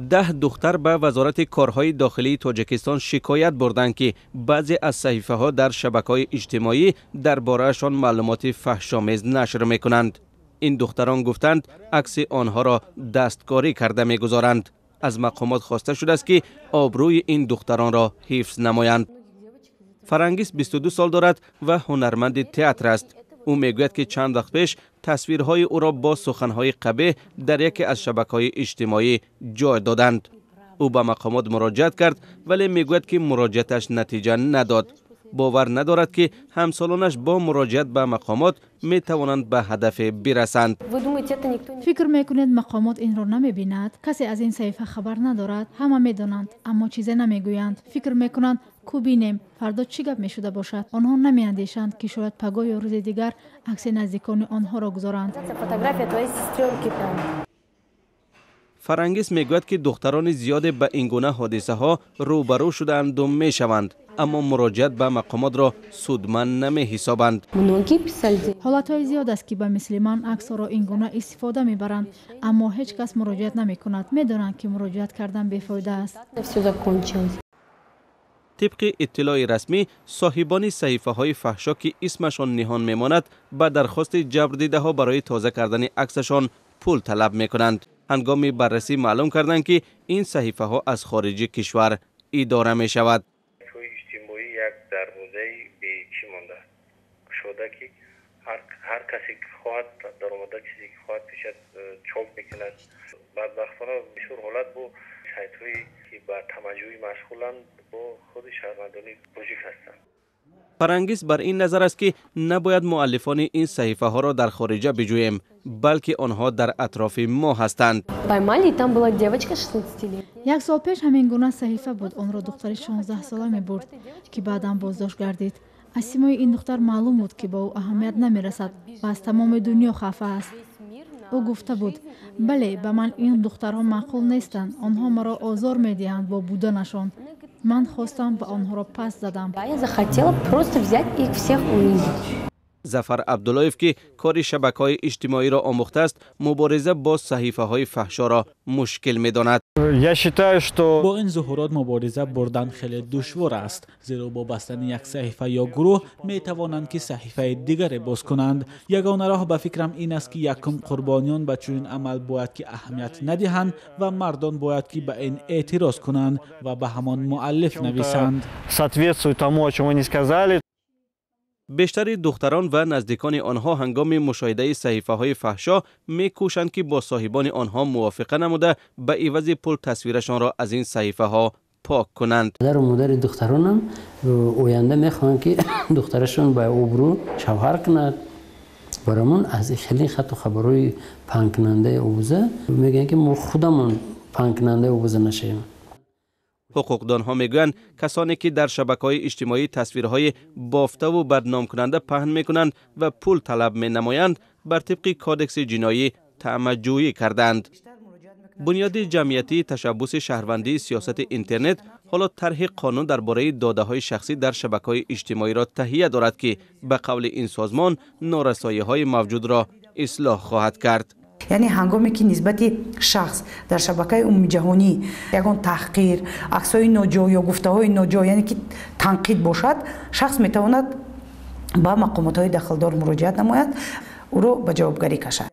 10 دختر به وزارت کارهای داخلی تاجیکستان شکایت بردند که بعضی از صحیفه ها در شبکه‌های اجتماعی درباره‌شان معلومات فحش‌آمیز نشر می‌کنند. این دختران گفتند عکس آنها را دستکاری کرده می‌گذارند. از مقامات خواسته شده است که آبروی این دختران را حفظ نمایند. فرنگیس 22 سال دارد و هنرمند تئاتر است. او میگوید که چند وقت پیش تصویرهای او را با سخنهای قبیح در یکی از شبکه‌های اجتماعی جای دادند. او به مقامات مراجعت کرد ولی میگوید که مراجعتش نتیجه نداد. باور ندارد که همسالانش با مراجعت به مقامات می توانند به هدف برسند. فکر میکنید مقامات این را نمیبیند؟ کسی از این صحیفه خبر ندارد؟ همه میدانند اما چیزی نمیگویند. فکر میکنند کو بینیم فردا چی گپ میشده باشد. آنها نمیاندیشند که شاید پگاه یا روز دیگر عکس نزدیکان آنها را گذارند. فرنگیس میگوید که دختران زیاد به این گونه حادثه ها روبرو شدند و میشوند، اما مراجعت به مقامات را سودمند نمی حسابند. حالتهای زیاد است که به مثل من عکس را این گونه استفاده میبرند، اما هیچ کس مراجعت نمی کند. میدانند که مراجعت کردن بیفایده است. طبق اطلاع رسمی، صاحبان صحیفه های فحشا که اسمشان نهان میماند به درخواست جبر دیده ها برای تازه کردن عکسشان پول طلب میکنند. هنگام بررسی معلوم کردند که این صحیفه ها از خارج کشور اداره می شود. توی اجتماعی یک دروازه به چی مانده شده که هر کسی که خواهد در آمده چیزی که خواهد پیشت چاپ میکند. بدبختانه بسیار حالت با سایت هایی که به تمجوی مشغولند با خود شهروندانی پروژیک هستند. فرنگیس بر این نظر است که نباید مؤلفان این صحیفه ها را در خارجه بجوییم، بلکه آنها در اطراف ما هستند. یک سال پیش همین گونه صحیفه بود. آن را دختر 16 ساله می برد که بعداً بازداشت گردید. از سیمای این دختر معلوم بود که با او اهمیت نمی رسد و از تمام دنیا خفه است. او گفته بود بله به من این دخترها معقول نیستند. آنها مرا آزار می دهند با بودنشان. من خواستم و آنها را پس زدم. ظفر عبداللهیف که کار شبکه‌های اجتماعی را آموخته است، مبارزه با صحیفه های فحشا را مشکل می‌داند. با این ظهورات مبارزه بردن خیلی دشوار است، زیرا با بستن یک صحیفه یا گروه می توانند که صحیفه دیگر باز کنند. یگانه راه به فکرم این است که یکم قربانیان به چنین عمل باید که اهمیت ندهند و مردان باید که به این اعتراض کنند و به همان مؤلف نویسند. بیشتر دختران و نزدیکان آنها هنگام مشاهده صحیفه های فحشا می‌کوشند که با صاحبان آنها موافقه نموده به عوض پول تصویرشان را از این صحیفه ها پاک کنند. پدر و مادر دختران هم آینده میخوان که دخترشون به آبرو شوهر کند. برامون از خیلی خط و خبرهای پنگ کننده اوبوزه میگن که ما خودمون پنگ کننده اوبوزه نشیم. حقوقدان ها میگویند کسانی که در شبکه‌های اجتماعی تصویرهای بافته و بدنام کننده پهن میکنند و پول طلب می نمایند بر طبق کادکس جنایی طمع‌جویی کردند. بنیاد جمعیتی تشبث شهروندی سیاست اینترنت حالا طرح قانون درباره داده‌های شخصی در شبکه‌های اجتماعی را تهیه دارد که به قول این سازمان نارسایی‌های موجود را اصلاح خواهد کرد. یعنی هنگامی که نسبت شخص در شبکه عمومی جهانی یگان تحقیر، عکس‌های ناجا یا گفته‌های ناجا یعنی که تنقید باشد، شخص میتواند با مقامات‌های دخلدار مراجعت نماید او را به جوابگری کشد.